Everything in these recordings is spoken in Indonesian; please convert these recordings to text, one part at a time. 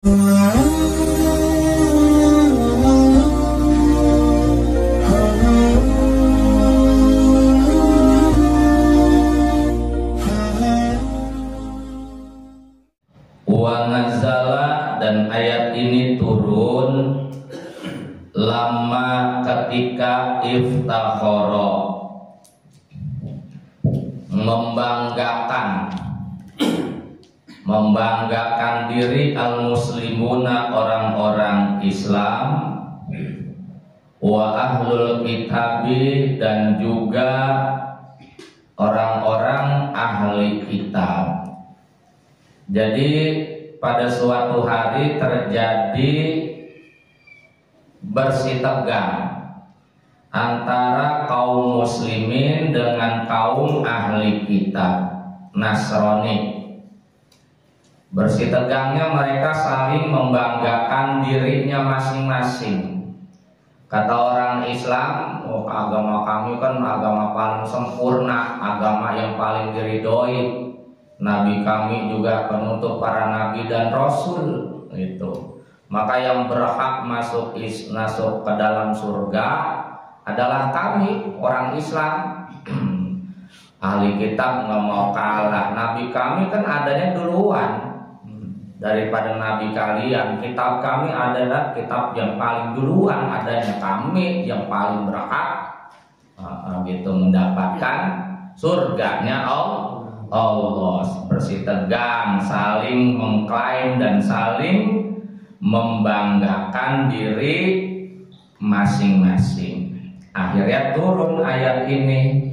Wa nazala, dan ayat ini turun lama ketika iftakhara, membanggakan diri al-muslimuna, orang-orang Islam, wa ahlul kitabi, dan juga orang-orang ahli kitab. Jadi pada suatu hari terjadi bersih tegang antara kaum muslimin dengan kaum ahli kitab Nasrani. Bersih tegangnya mereka saling membanggakan dirinya masing-masing. Kata orang Islam, oh, agama kami kan agama paling sempurna, agama yang paling diridhoi. Nabi kami juga penutup para nabi dan rasul itu. Maka yang berhak masuk ke dalam surga adalah kami, orang Islam. Ahli kitab nggak mau kalah. Nabi kami kan adanya duluan daripada nabi kalian. Kitab kami adalah kitab yang paling duluan adanya, kami yang paling berhak gitu mendapatkan surganya Allah. Bersih tegang, saling mengklaim dan saling membanggakan diri masing-masing. Akhirnya turun ayat ini,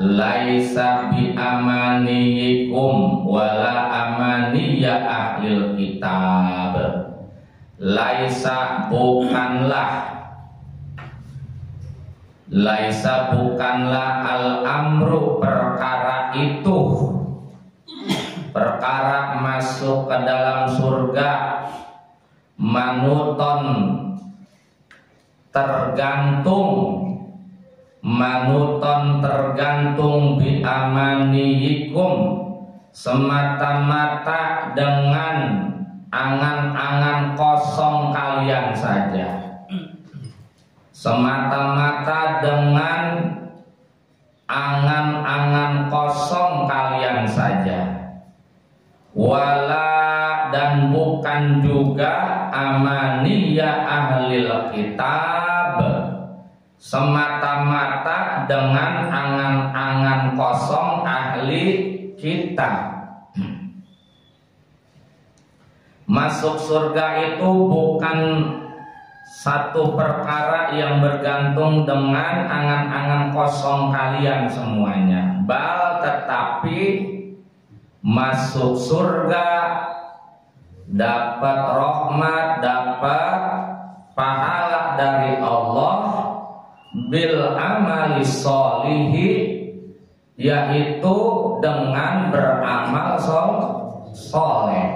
laisa bi amaniyikum wala amaniya ahlil kitab. Laisa bukanlah al-amru, perkara itu, perkara masuk ke dalam surga, manuton tergantung bi amaniyikum, semata-mata dengan angan-angan kosong kalian saja. Semata-mata dengan angan-angan kosong kalian saja. Wala, dan bukan juga amaniya ahlil kitab, semata-mata dengan angan-angan kosong ahli kitab. Masuk surga itu bukan satu perkara yang bergantung dengan angan-angan kosong kalian semuanya. Tetapi masuk surga, dapat rahmat, dapat pahala dari Allah bil amali sholihi, yaitu dengan beramal soleh.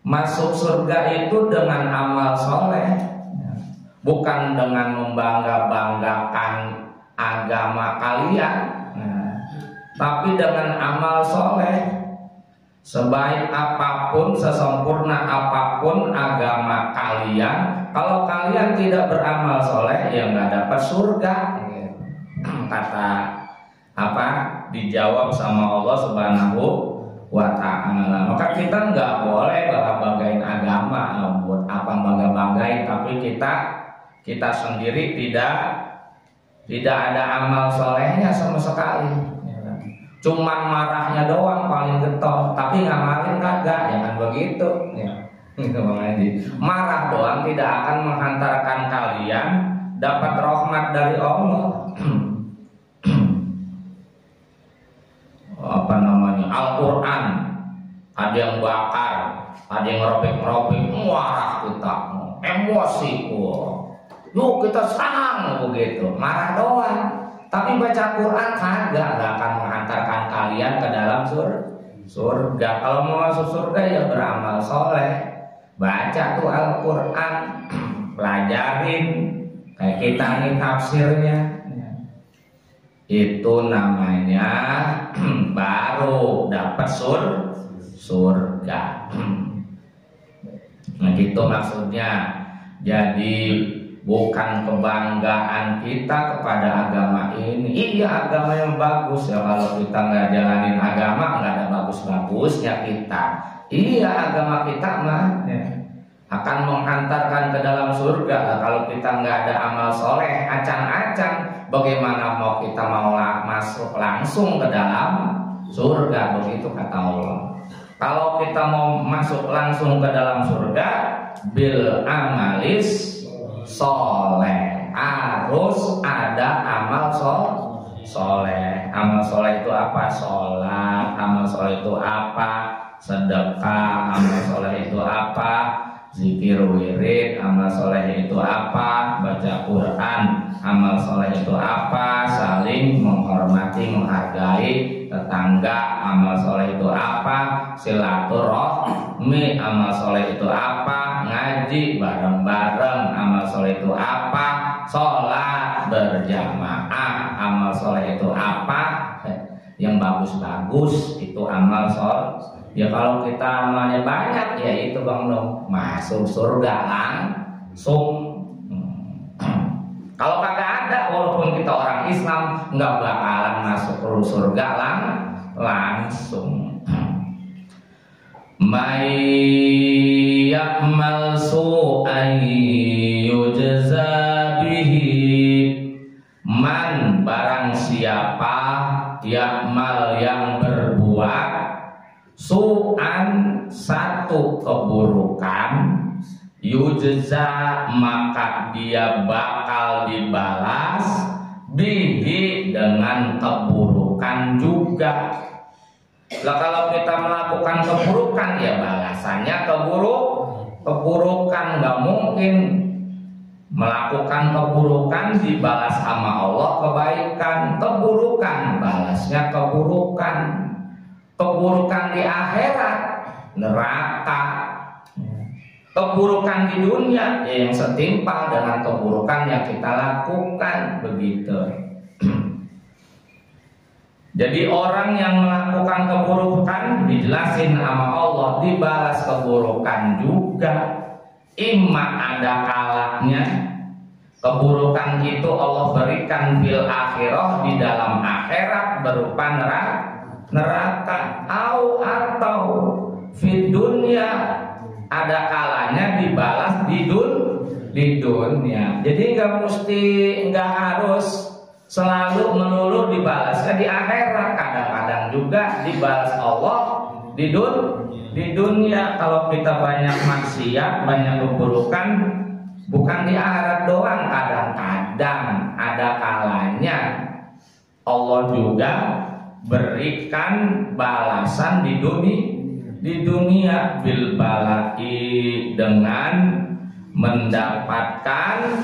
Masuk surga itu dengan amal soleh, bukan dengan membangga-banggakan agama kalian, tapi dengan amal soleh. Sebaik apapun, sesempurna apapun agama kalian, kalau kalian tidak beramal soleh, ya nggak dapat surga. Kata apa? Dijawab sama Allah Subhanahu wa ta'ala. Maka kita nggak boleh bangga-banggain agama, buat apa bangga-banggain, tapi kita sendiri tidak ada amal solehnya sama sekali. Cuma marahnya doang paling getol, tapi ngamalin kagak, jangan begitu. Marah doang tidak akan menghantarkan kalian dapat rahmat dari Allah. Al-Quran ada yang bakar, ada yang robek-robek, marah kita, emosi, yuk kita serang begitu, marah doang. Tapi baca Quran kagak, gak akan menghantarkan kalian ke dalam surga. Kalau mau masuk surga ya beramal soleh, baca tuh Al-Quran, pelajarin, kayak kita nih tafsirnya, itu namanya baru dapat surga. Nah, gitu maksudnya. Jadi bukan kebanggaan kita kepada agama ini. Iya, agama yang bagus ya, kalau kita nggak jalanin agama nggak ada bagus-bagusnya kita. Iya, agama kita mah ya, akan menghantarkan ke dalam surga. Kalau kita nggak ada amal soleh, acan-acan, bagaimana mau kita mau masuk langsung ke dalam surga? Begitu kata Allah. Kalau kita mau masuk langsung ke dalam surga, bil amalis soleh, harus ada amal soleh. Amal soleh itu apa? Sholat. Amal soleh itu apa? Sedekah. Amal soleh itu apa? Zikir wirid. Amal soleh itu apa? Baca Quran. Amal soleh itu apa? Saling menghormati, menghargai tetangga. Amal soleh itu apa? Silaturahmi. Amal soleh itu apa? Ngaji bareng-bareng. Amal soleh itu apa? Sholat berjamaah. Amal soleh itu apa? Yang bagus-bagus itu amal soleh. Ya kalau kita amalnya banyak, ya itu Bang Nom, masuk surga langsung. Kalau kagak ada, walaupun kita orang Islam, nggak bakalan masuk ke surga langsung. May ya'mal su'an yujza bihi. Man, barang siapa ya'mal yang berbuat su'an, satu keburukan, yujza, maka dia bakal dibalas bihi, dengan keburukan juga. Lah kalau kita melakukan keburukan, ya balasannya keburukan. Nggak mungkin melakukan keburukan dibalas sama Allah kebaikan. Keburukan balasnya keburukan. Keburukan di akhirat neraka. Keburukan di dunia ya yang setimpal dengan keburukan yang kita lakukan, begitu. Jadi orang yang melakukan keburukan dijelasin sama Allah, dibalas keburukan juga. Imma ada kalanya keburukan itu Allah berikan fil akhirah, di dalam akhirat berupa neraka, atau fid dunia, ada kalanya dibalas di dunia. Jadi nggak harus selalu melulu dibalasnya di akhirat. Kadang-kadang juga dibalas Allah di dunia. Kalau kita banyak maksiat, banyak keburukan, bukan di akhirat doang, kadang-kadang ada kalanya Allah juga berikan balasan di dunia bil balai, dengan mendapatkan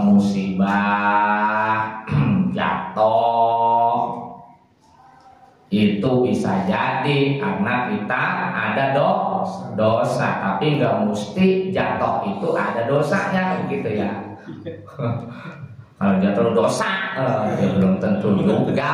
musibah, jatuh. Itu bisa jadi karena kita ada dosa, tapi nggak mesti jatuh itu ada dosanya, begitu ya. Kalau jatuh dosa, ya belum tentu juga.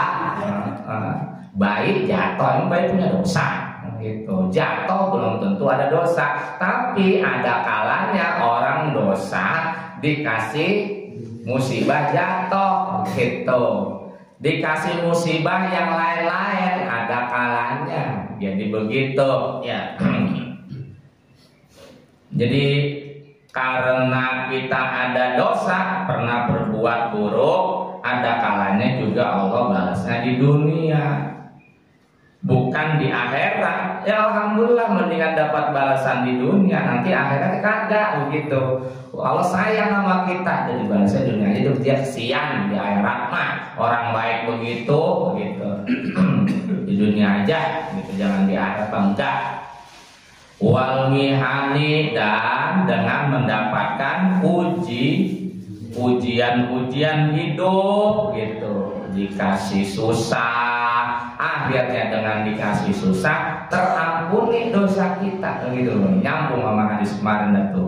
Baik jatuh, emang baik punya dosa. Gitu. Jatuh belum tentu ada dosa, tapi ada kalanya orang dosa dikasih musibah jatuh, gitu. Dikasih musibah yang lain-lain, ada kalanya. Jadi begitu ya. Jadi karena kita ada dosa, pernah berbuat buruk, ada kalanya juga Allah balasnya di dunia, bukan di akhirat. Ya alhamdulillah, mendingan dapat balasan di dunia, nanti akhirat kagak, begitu. Allah sayang sama kita, jadi balasnya di dunia. Itu dia kesian, di akhirat mah orang baik begitu. Di dunia aja, gitu, jangan di akhirat, enggak. Wal mihani, dan dengan mendapatkan ujian-ujian hidup, gitu. Dikasih susah, akhirnya dengan dikasih susah terampuni dosa kita, gitu loh. Nyambung sama hadis kemarin itu.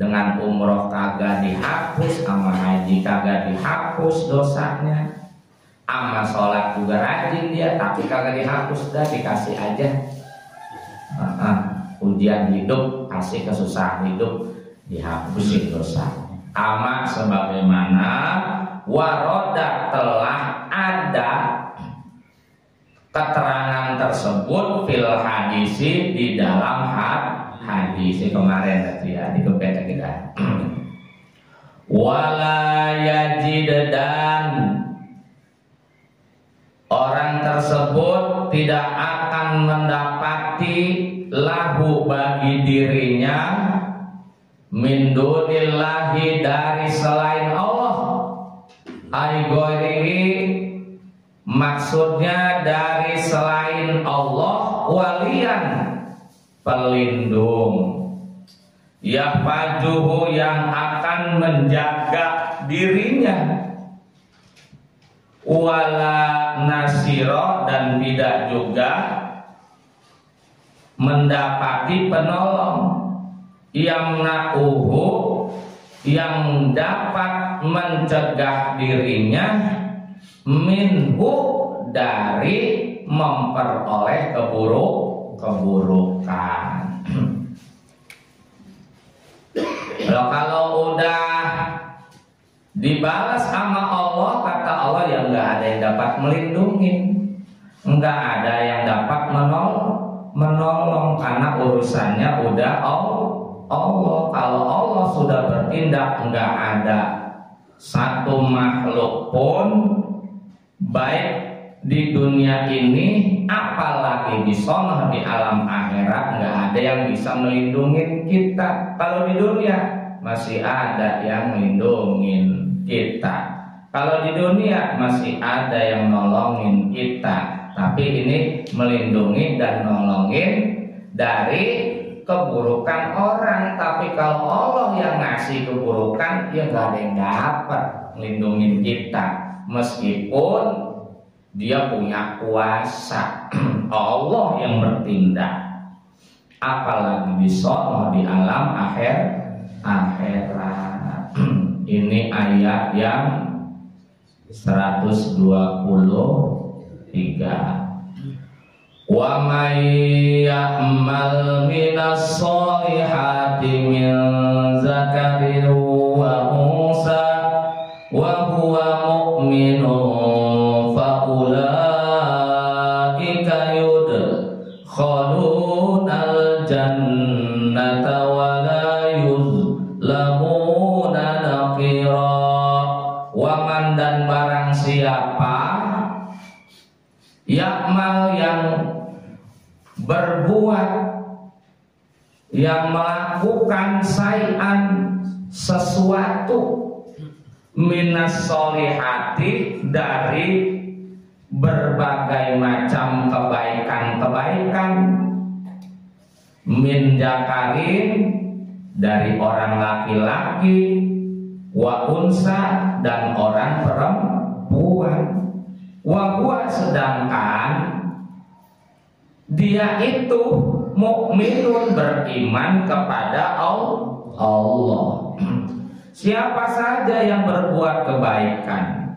Dengan umroh kagak dihapus, sama haji kagak dihapus dosanya, sama sholat juga rajin dia, tapi kagak dihapus, dah dikasih aja. ujian hidup, pasti kesusahan hidup dihapusin dosa. Kama sebagaimana waroda telah ada keterangan tersebut fil hadisi di dalam hadis kemarin tadi ya di kebeta kita. Wala yajid, dan orang tersebut tidak akan mendapati lahu bagi dirinya min dunillahi dari selain Allah, ai ghairihi maksudnya dari selain Allah, walian pelindung, yahfajuhu yang akan menjaga dirinya, wala nasiro dan tidak juga mendapati penolong, yamna'uhu yang dapat mencegah dirinya minhu dari memperoleh keburukan. Kalau udah dibalas sama Allah, kata Allah, ya nggak ada yang dapat melindungi, nggak ada yang dapat menolong karena urusannya udah Allah. Kalau Allah sudah bertindak, nggak ada satu makhluk pun baik di dunia ini apalagi di sono di alam akhirat nggak ada yang bisa melindungi kita. Kalau di dunia masih ada yang melindungin kita, kalau di dunia masih ada yang nolongin kita, tapi ini melindungi dan nolongin dari keburukan orang. Tapi kalau Allah yang ngasih keburukan, ya nggak ada yang dapat melindungi kita, meskipun Dia punya kuasa. Allah yang bertindak, apalagi di sono di alam akhirat. Ini ayat yang 123. Wa may ya'mal minas solihati min zakarin wa unsa wa huwa mu'minun fa ulaika yudkhalunal jannata wa la yuzlamuna naqira. Waman dan barang siapa ya'mal yang berbuat, yang melakukan sayan sesuatu minas solihati dari berbagai macam kebaikan-kebaikan, min jakarin dari orang laki-laki, wa unsa dan orang perempuan, wa huwa sedangkan dia itu mukminun beriman kepada Allah. Siapa saja yang berbuat kebaikan,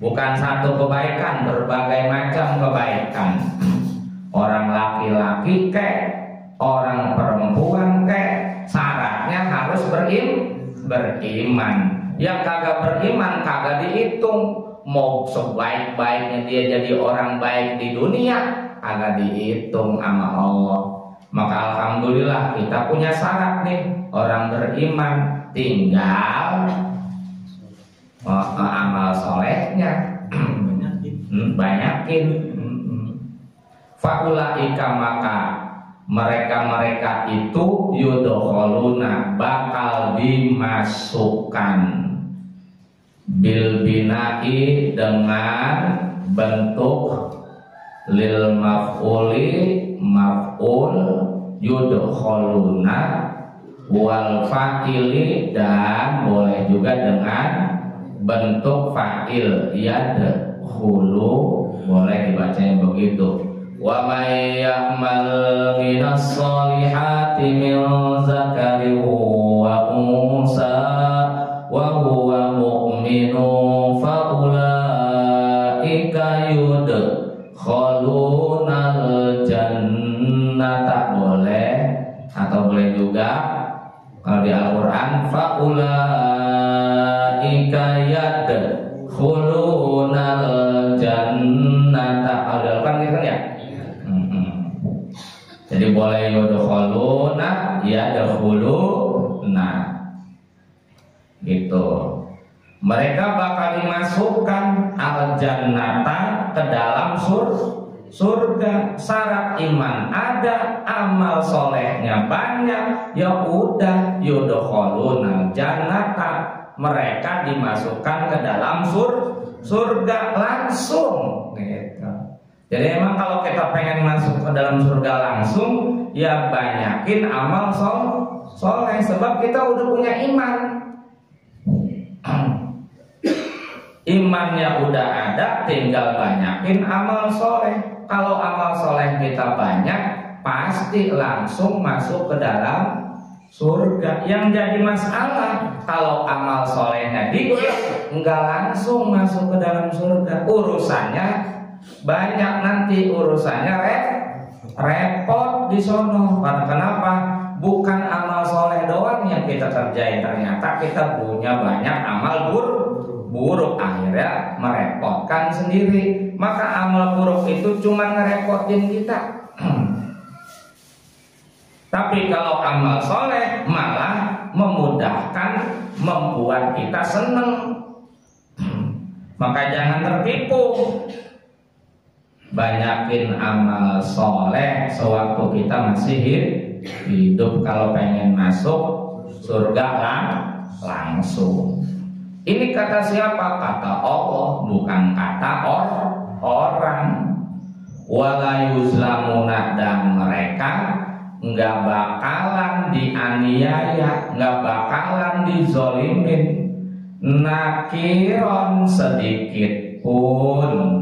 bukan satu kebaikan, berbagai macam kebaikan, orang laki-laki kek, orang perempuan kek, syaratnya harus beriman. Yang kagak beriman kagak dihitung. Mau sebaik-baiknya dia jadi orang baik di dunia, agak dihitung sama Allah. Maka alhamdulillah kita punya syarat nih, orang beriman, tinggal amal solehnya banyakin. Faulaika maka mereka itu yudkhaluna bakal dimasukkan bil binai dengan bentuk lil maf'uli maf'ul yudkhaluna wal fa'ili, dan boleh juga dengan bentuk fa'il yadkhulu, boleh dibacanya begitu. Wa may ya'mal minas solihati min zakarin wa unsa wa huwa mu'minun fa ulaika yudkhalunal jannata, boleh Kalau di Al-Quran, faulaika yadkhulunal jannata. Kalau di Al-Quran gitu kan ya? Jadi boleh yudkhuluna, yadkhuluna gitu. Mereka bakal dimasukkan al-jannata ke dalam surga. Syarat iman ada, amal solehnya banyak, ya udah yudkhuluna jannata, mereka dimasukkan ke dalam surga langsung gitu. Jadi emang kalau kita pengen masuk ke dalam surga langsung, ya banyakin amal soleh, sebab kita udah punya iman. Imannya udah ada, tinggal banyakin amal soleh. Kalau amal soleh kita banyak, pasti langsung masuk ke dalam surga. Yang jadi masalah, kalau amal solehnya dikit, nggak langsung masuk ke dalam surga. Urusannya banyak, nanti urusannya repot di sono. Kenapa? Bukan amal soleh doang yang kita kerjain, ternyata kita punya banyak amal buruk, akhirnya merepotkan sendiri. Maka amal buruk itu cuma ngerepotin kita. Tapi kalau amal soleh malah memudahkan, membuat kita seneng. Maka jangan tertipu. Banyakin amal soleh sewaktu kita masih hidup, kalau pengen masuk surga langsung. Ini kata siapa? Kata Allah, bukan kata orang. Wala yuzlamuna, dan mereka nggak bakalan dianiaya, nggak bakalan dizolimin nakiron sedikit pun.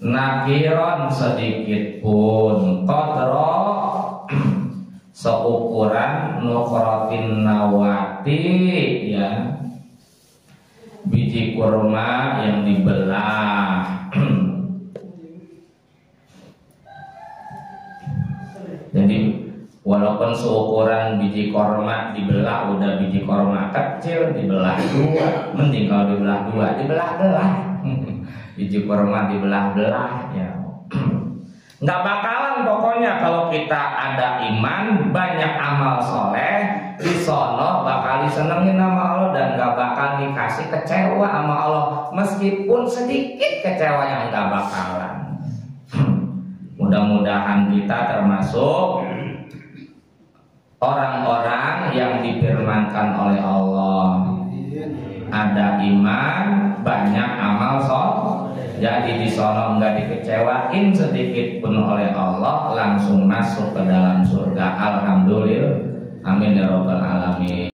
Nakiron sedikit pun, qadra seukuran nukratin nawati, ya, biji kurma yang dibelah. Jadi walaupun seukuran biji kurma dibelah, udah biji kurma kecil dibelah dua, mending kalau dibelah dua, dibelah-belah. Biji kurma dibelah-belah, ya. Nggak bakalan pokoknya kalau kita ada iman, banyak amal soleh, di sono bakal disenengin sama Allah, dan nggak bakal dikasih kecewa sama Allah, meskipun sedikit kecewanya nggak bakalan. Mudah-mudahan kita termasuk orang-orang yang difirmankan oleh Allah, ada iman, banyak amal soleh, jadi di sono nggak dikecewain sedikit pun oleh Allah, langsung masuk ke dalam surga. Alhamdulillah, amin ya robbal alamin.